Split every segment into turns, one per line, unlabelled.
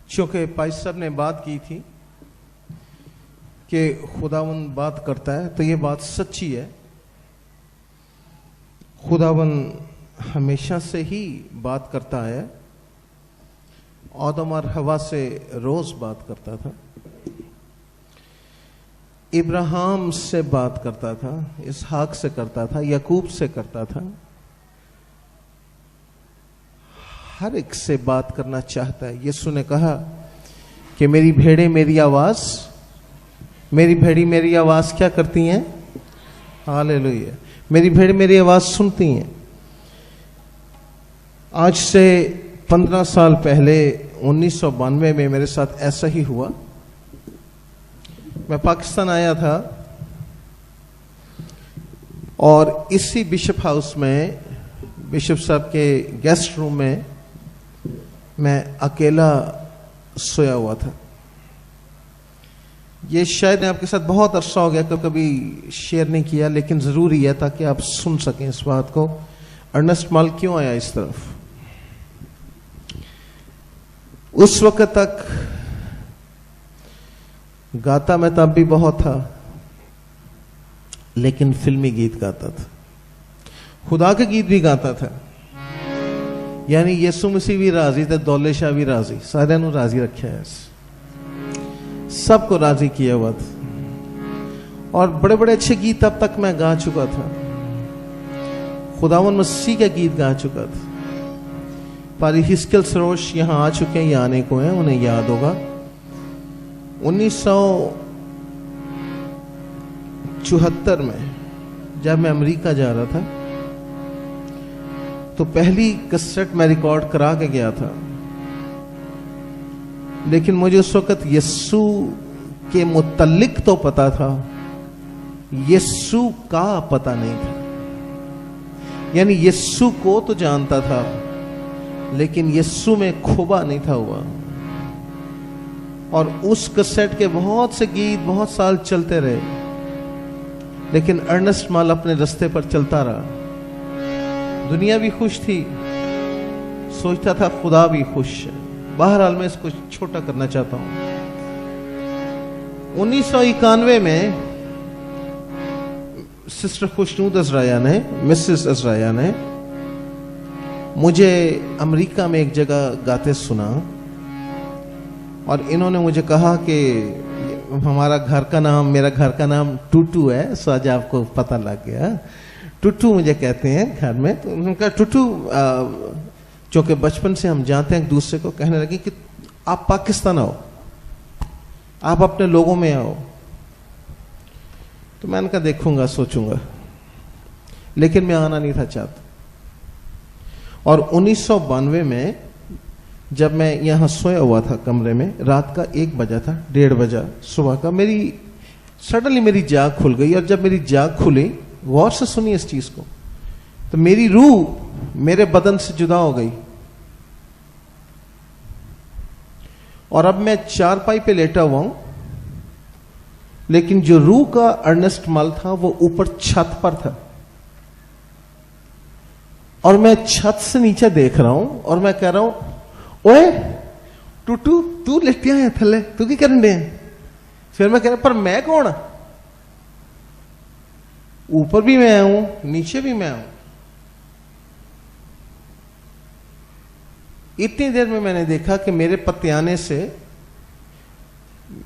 चूँकि पाई साहब ने बात की थी कि खुदावंद बात करता है, तो ये बात सच्ची है। खुदावंद हमेशा से ही बात करता है। आदम और हवा से रोज बात करता था, इब्राहिम से बात करता था, इसहाक से करता था, याकूब से करता था। हर एक से बात करना चाहता है। यीशु ने कहा कि मेरी भेड़ें मेरी आवाज, मेरी भेड़ी मेरी आवाज क्या करती हैं? हालेलुया। मेरी भेड़ मेरी आवाज सुनती हैं। आज से 15 साल पहले 1992 में मेरे साथ ऐसा ही हुआ। मैं पाकिस्तान आया था और इसी बिशप हाउस में, बिशप साहब के गेस्ट रूम में मैं अकेला सोया हुआ था। ये शायद आपके साथ बहुत अरसा हो गया, कभी शेयर नहीं किया, लेकिन जरूरी है ताकि आप सुन सकें इस बात को। अर्नेस्ट माल क्यों आया इस तरफ? उस वक्त तक गाता मैं तब भी बहुत था, लेकिन फिल्मी गीत गाता था, खुदा के गीत भी गाता था। यानी यीशु मसीह भी राजी थे, दौले शाह भी राजी, सारे नू राजी रखा है, सबको राजी किया हुआ था। और बड़े बड़े अच्छे गीत तब तक मैं गा चुका था। खुदावंद मसीह के गीत गा चुका था। पारी हिस्कियल सरोश यहां आ चुके हैं या आने को हैं, उन्हें याद होगा 1974 में जब मैं अमेरिका जा रहा था, तो पहली कैसेट मैं रिकॉर्ड करा के गया था। लेकिन मुझे उस वक्त यीशु के मुतल्लिक तो पता था, यीशु का पता नहीं था। यानी यीशु को तो जानता था, लेकिन यीशु में खोबा नहीं था हुआ। और उस कैसेट के बहुत से गीत बहुत साल चलते रहे, लेकिन अर्नेस्ट माल अपने रास्ते पर चलता रहा। दुनिया भी खुश थी, सोचता था खुदा भी खुश है। बहरहाल मैं इसको छोटा करना चाहता हूं। 1991 में सिस्टर खुशनूद अजराया ने, मिसेस अजराया ने मुझे अमेरिका में एक जगह गाते सुना, और इन्होंने मुझे कहा कि हमारा घर का नाम, मेरा घर का नाम टूटू है। सो आज आपको पता लग गया, टूटू मुझे कहते हैं घर में। तो उनका टूटू, चूंकि बचपन से हम जानते हैं एक दूसरे को, कहने लगे कि आप पाकिस्तान आओ, आप अपने लोगों में आओ। तो मैंने कहा देखूंगा, सोचूंगा, लेकिन मैं आना नहीं था चाहता। और 1992 में जब मैं यहां सोया हुआ था कमरे में, रात का 1 बजा था, 1:30 बजा सुबह का, सडनली मेरी जाग खुल गई। और जब मेरी जाग खुली, गौर से सुनिए इस चीज को, तो मेरी रूह मेरे बदन से जुदा हो गई। और अब मैं चारपाई पे लेटा हुआ हूं, लेकिन जो रूह का अर्नेस्ट माल था वो ऊपर छत पर था। और मैं छत से नीचे देख रहा हूं, और मैं कह रहा हूं, ओए टूटू, तू लेटिया है थले, तू की करन दे? फिर मैं कह रहा, पर मैं कौन? ऊपर भी मैं हूं, नीचे भी मैं हूं। इतनी देर में मैंने देखा कि मेरे पतियाने से,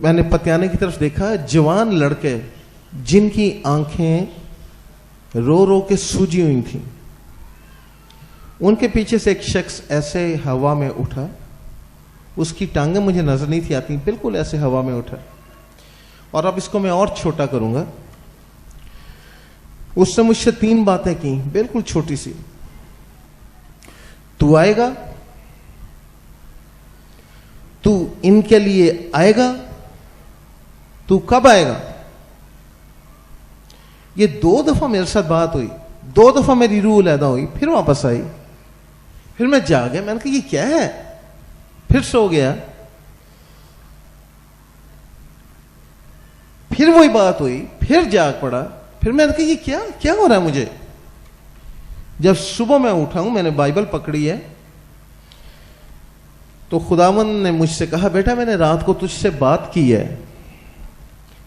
मैंने पतियाने की तरफ देखा, जवान लड़के जिनकी आंखें रो रो के सूजी हुई थी, उनके पीछे से एक शख्स ऐसे हवा में उठा। उसकी टांगें मुझे नजर नहीं थी आती, बिल्कुल ऐसे हवा में उठा। और अब इसको मैं और छोटा करूंगा। उसने मुझसे 3 बातें की, बिल्कुल छोटी सी। तू आएगा, तू इनके लिए आएगा, तू कब आएगा? ये 2 दफा मेरे साथ बात हुई, 2 दफा मेरी रूह अलहदा हुई, फिर वापस आई। फिर मैं जाग गया, मैंने कहा ये क्या है? फिर सो गया। फिर वही बात हुई, फिर जाग पड़ा। फिर मैंने कहा ये क्या क्या हो रहा है मुझे? जब सुबह मैं उठा हूं, मैंने बाइबल पकड़ी है, तो खुदावन ने मुझसे कहा, बेटा मैंने रात को तुझसे बात की है।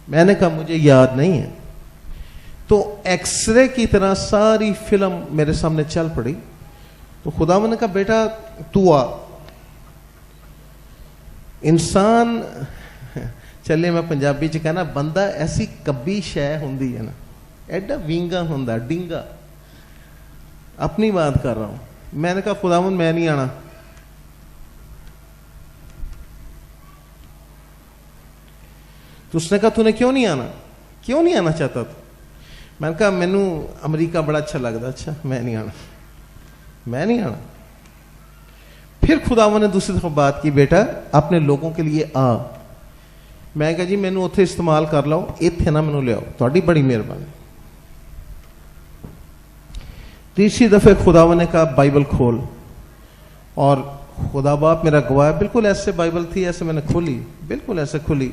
मैंने कहा मुझे याद नहीं है। तो एक्सरे की तरह सारी फिल्म मेरे सामने चल पड़ी। तो खुदावन ने कहा, बेटा तू आ। इंसान, चलिए मैं पंजाबी च कहना, बंदा ऐसी कब्बी शै होंदी है ना, एडा विंगा होंदा, डिंगा। अपनी बात कर रहा हूं। मैंने कहा खुदावन मैं नहीं आना। तो उसने कहा तूने क्यों नहीं आना, क्यों नहीं आना चाहता तू? मैंने कहा मैनू अमेरिका बड़ा अच्छा लगता। अच्छा मैं नहीं आना, मैं नहीं आना। फिर खुदावन ने दूसरी दफा बात की, बेटा अपने लोगों के लिए आ। मैं कहा जी मैनू उत्थे इस्तेमाल कर लो, इत्थे ना मैनू लियाओ, तुहाडी बड़ी मेहरबानी। तीसरी दफे खुदावन ने कहा बाइबल खोल। और खुदा बाप मेरा गवाह, बिल्कुल ऐसे बाइबल थी, ऐसे मैंने खोली, बिल्कुल ऐसे खुली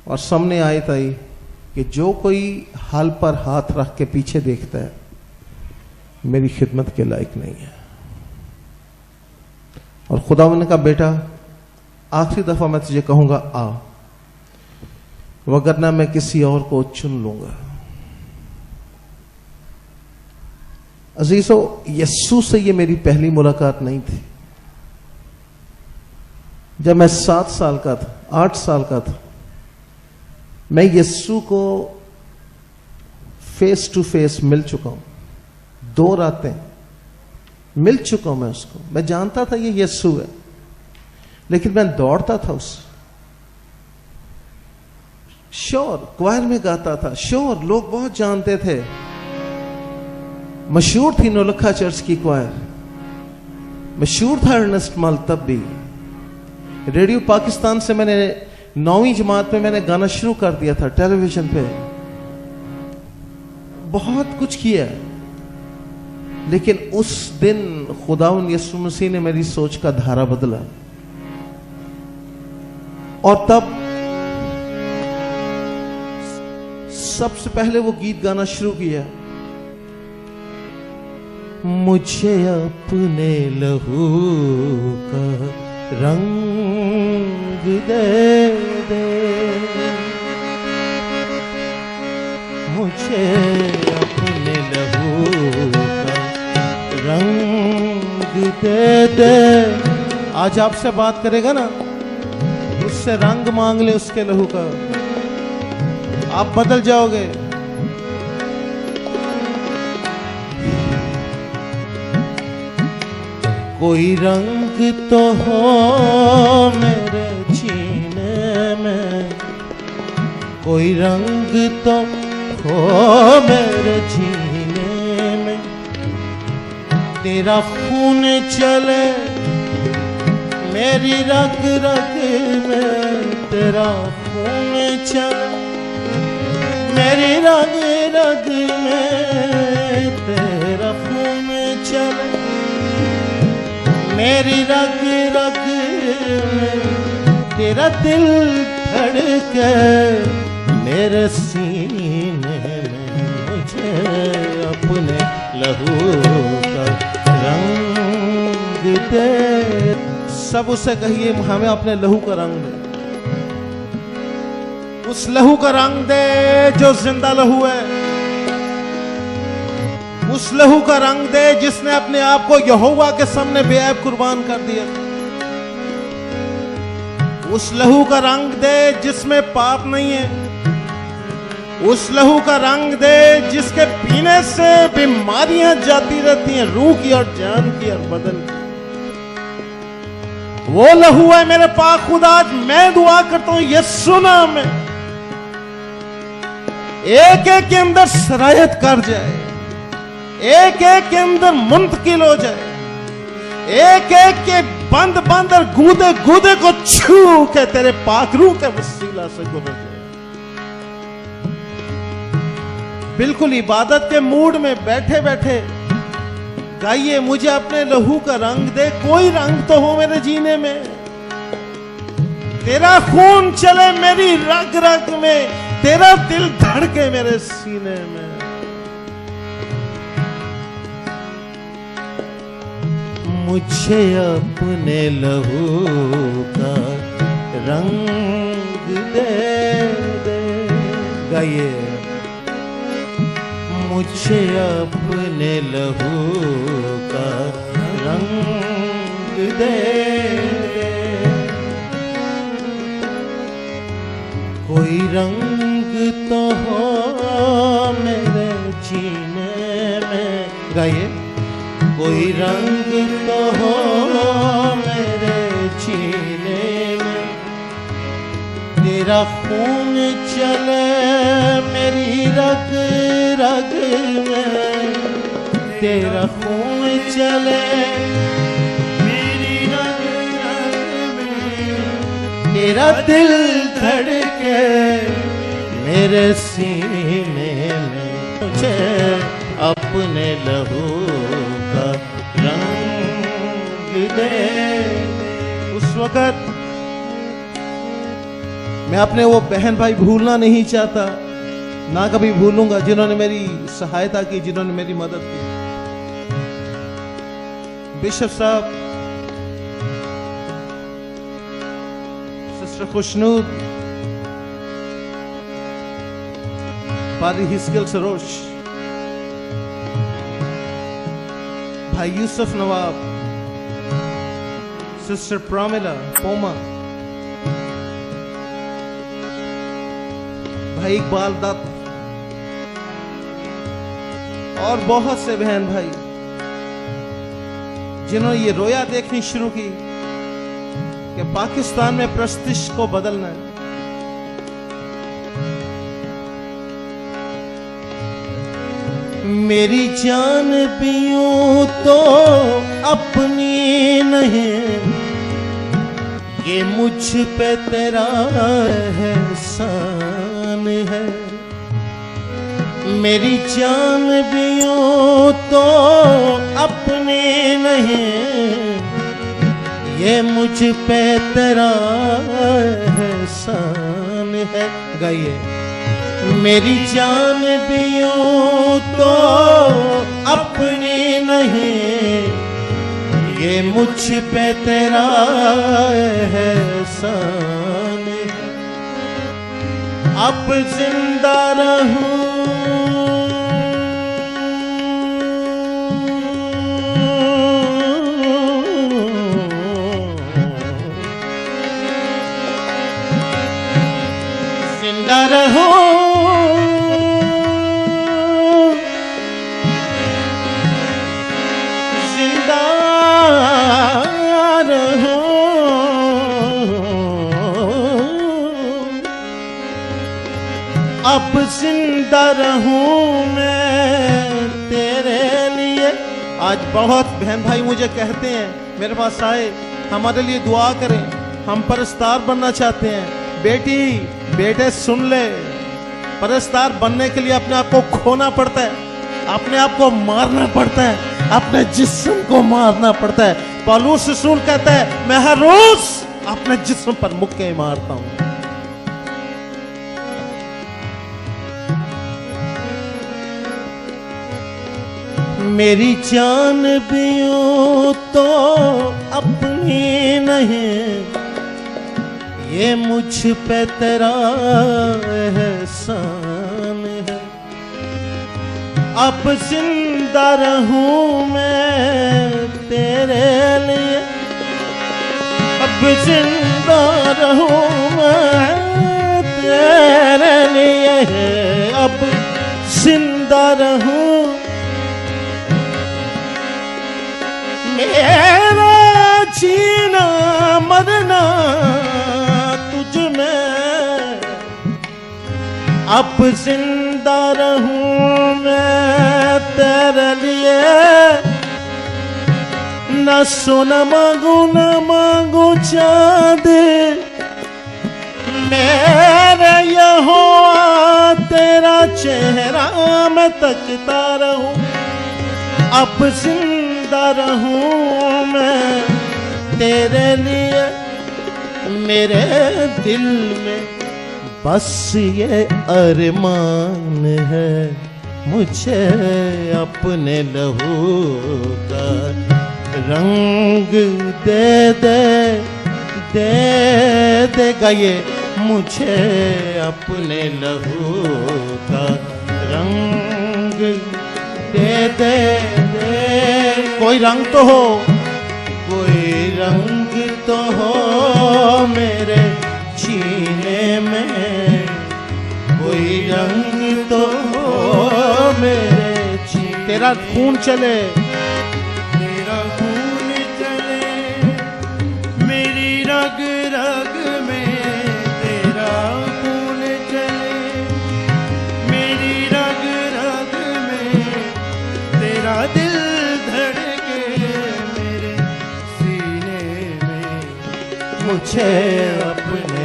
और सामने आयत आई कि जो कोई हाल पर हाथ रख के पीछे देखता है मेरी खिदमत के लायक नहीं है। और खुदावन ने कहा बेटा आखिरी दफा मैं तुझे कहूंगा आ, वगरना मैं किसी और को चुन लूंगा। अजीजों, यस्सु से ये मेरी पहली मुलाकात नहीं थी। जब मैं 7 साल का था, 8 साल का था, मैं यस्सु को फेस टू फेस मिल चुका हूं। 2 रातें मिल चुका हूं मैं उसको। मैं जानता था ये यस्सु है, लेकिन मैं दौड़ता था उससे। श्योर क्वायर में गाता था, श्योर लोग बहुत जानते थे, मशहूर थी नौलखा चर्च की क्वायर, मशहूर था अर्नेस्ट मल। तब भी रेडियो पाकिस्तान से मैंने 9वीं जमात में मैंने गाना शुरू कर दिया था, टेलीविजन पे बहुत कुछ किया। लेकिन उस दिन खुदावंद यीशु मसीह ने मेरी सोच का धारा बदला और तब सबसे पहले वो गीत गाना शुरू किया, मुझे अपने लहू का रंग दे दे, मुझे अपने लहू का रंग दे दे। आज आपसे बात करेगा ना, उससे रंग मांग ले उसके लहू का, आप बदल जाओगे। कोई रंग तो हो मेरे जीने में, कोई रंग तो हो मेरे जीने में, तेरा खून चले मेरी रग रग में, तेरा खून चले मेरी रग रग में, तेरा खून चले मेरी रग रग में, तेरा दिल धड़के मेरे सीने में, मुझे अपने लहू का रंग दे। सब उसे कहिए हमें अपने लहू का रंग दे, उस लहू का रंग दे जो जिंदा लहू है, उस लहू का रंग दे जिसने अपने आप को यहोवा के सामने बेऐब कुर्बान कर दिया। उस लहू का रंग दे जिसमें पाप नहीं है, उस लहू का रंग दे जिसके पीने से बीमारियां जाती रहती हैं, रूह की और जान की और बदन की। वो लहू है मेरे पाक खुदा। मैं दुआ करता हूं यीशु नाम में एक एक के अंदर सरायत कर जाए, एक एक के अंदर मुंतकिल हो जाए, एक एक के बंद बंद और गूदे गूदे को छू के तेरे पाक रूह के वसीला से गुजर जाए। बिल्कुल इबादत के मूड में बैठे बैठे गाइए, मुझे अपने लहू का रंग दे। कोई रंग तो हो मेरे जीने में, तेरा खून चले मेरी रग रग में, तेरा दिल धड़के मेरे सीने में। मुझे अपने लहू का रंग दे दे। गाइए। मुझे अपने लहू का रंग दे दे। कोई रंग तो हो मेरे जीने में। गाइए। कोई रंग तो हो मेरे जीने में, तेरा खून चले मेरी रग रग में, तेरा खून चले मेरी रग रग में, तेरा दिल धड़के मेरे सीने में। मुझे अपने लहू का रंग दे। उस वक्त मैं अपने वो बहन भाई भूलना नहीं चाहता, ना कभी भूलूंगा, जिन्होंने मेरी सहायता की, जिन्होंने मेरी मदद की। बिशप साहब, सिस्टर खुशनूर, पादरी हिस्कियल सरोश, भाई यूसुफ नवाब, सिस्टर प्रामिला पोमा, भाई इकबाल दत्त और बहुत से बहन भाई जिन्होंने ये रोया देखनी शुरू की कि पाकिस्तान में प्रस्तिश को बदलना है। मेरी जान भी यूं तो अपनी नहीं, ये मुझ पे तेरा एहसान है। मेरी जान भी यूं तो अपनी नहीं, ये मुझ पे तेरा एहसान है। गाइए। मेरी जान भी यूं तो अपनी नहीं, ये मुझ पे तेरा एहसान है। अब जिंदा रहूं जिंदा रहूं अब जिंदा रहूं मैं तेरे लिए। आज बहुत बहन भाई मुझे कहते हैं, मेरे पास आए, हमारे लिए दुआ करें, हम परस्तार बनना चाहते हैं। बेटी बेटे सुन ले, परस्तार बनने के लिए अपने आप को खोना पड़ता है, अपने आप को मारना पड़ता है, अपने जिस्म को मारना पड़ता है। पौलुस रसूल कहता है, मैं हर रोज अपने जिस्म पर मुक्के मारता हूं। मेरी जान भी यूं तो अपनी नहीं, ये मुझ पे तेरा एहसान है। अब जिंदा रहूं मैं तेरे लिए, अब जिंदा रहूं मैं तेरे लिए, अब जिंदा रहूं। मेरा जीना मरना तुझ में, अब जिंदा रहूं मैं तेरे लिए। न सोना मांगू न मांगू चांद, मेरे यहोवा तेरा चेहरा मैं तकता रहूं। अब जिंदा रहूं मैं तेरे लिए, मेरे दिल में बस ये अरमान है, मुझे अपने लहू का रंग दे दे दे देगा ये मुझे अपने लहू का रंग दे दे दे। कोई रंग तो हो, कोई रंग तो हो मेरे जीने में, कोई रंग तो हो मेरे जीने। तेरा खून चले,
तेरा खून चले मेरी रग रग में, तेरा खून चले मेरी रग रग में, तेरा दिल धड़के मेरे सीने में,
मुझे अपने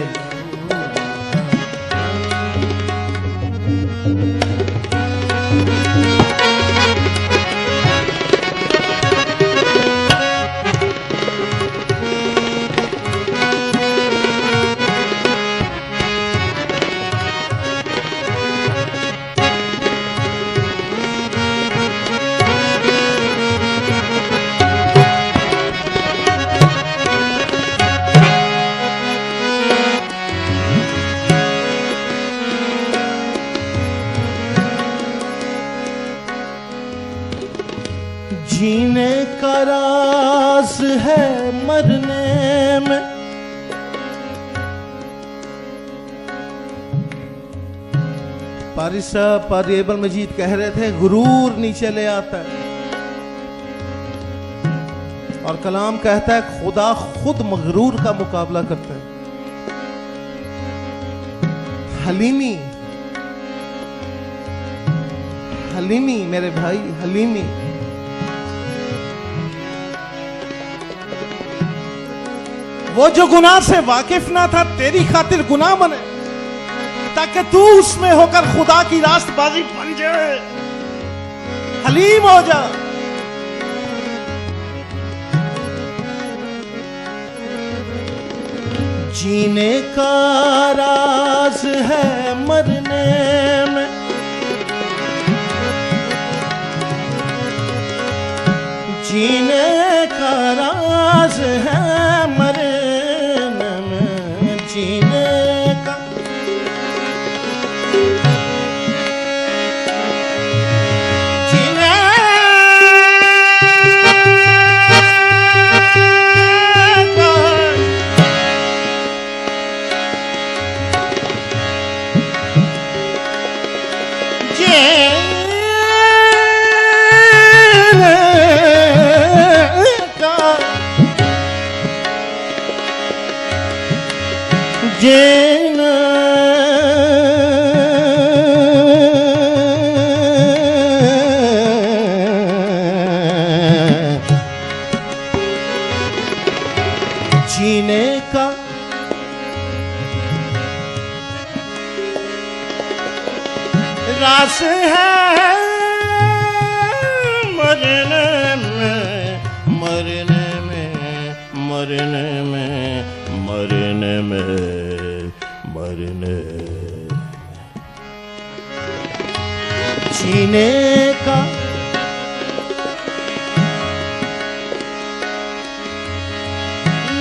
जीने का राज है मरने में, पारी साहब पारी एबल मजीद कह रहे थे गुरूर नीचे ले आता है, और कलाम कहता है खुदा खुद मगरूर का मुकाबला करता है। हलीमी, हलीमी मेरे भाई, हलीमी। वो जो गुनाह से वाकिफ ना था तेरी खातिर गुनाह बने, ताकि तू उसमें होकर खुदा की रास्तबाजी बन जाए, हलीम हो जा। जीने का राज है मरने में, जीने का राज है मरने में, जीने का जीने का जीना जीने का रास है मरने में, मरने में, मरने में, मरने में, मरने। जीने का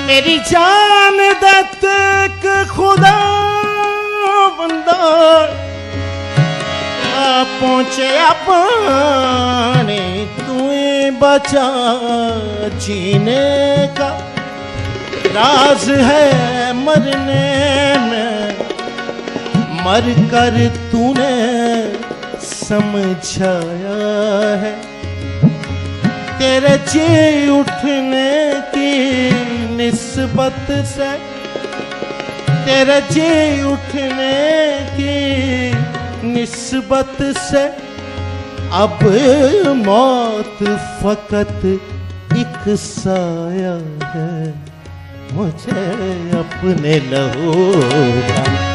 मेरी जान दे तक खुदा बंदा पहुंचे अपने तू बचा। जीने का राज है मरने में, मर कर तूने समझाया है, तेरे जी उठने की निस्बत से, तेरे जी उठने की निस्बत से अब मौत फकत एक साया है, मुझे अपने लहू का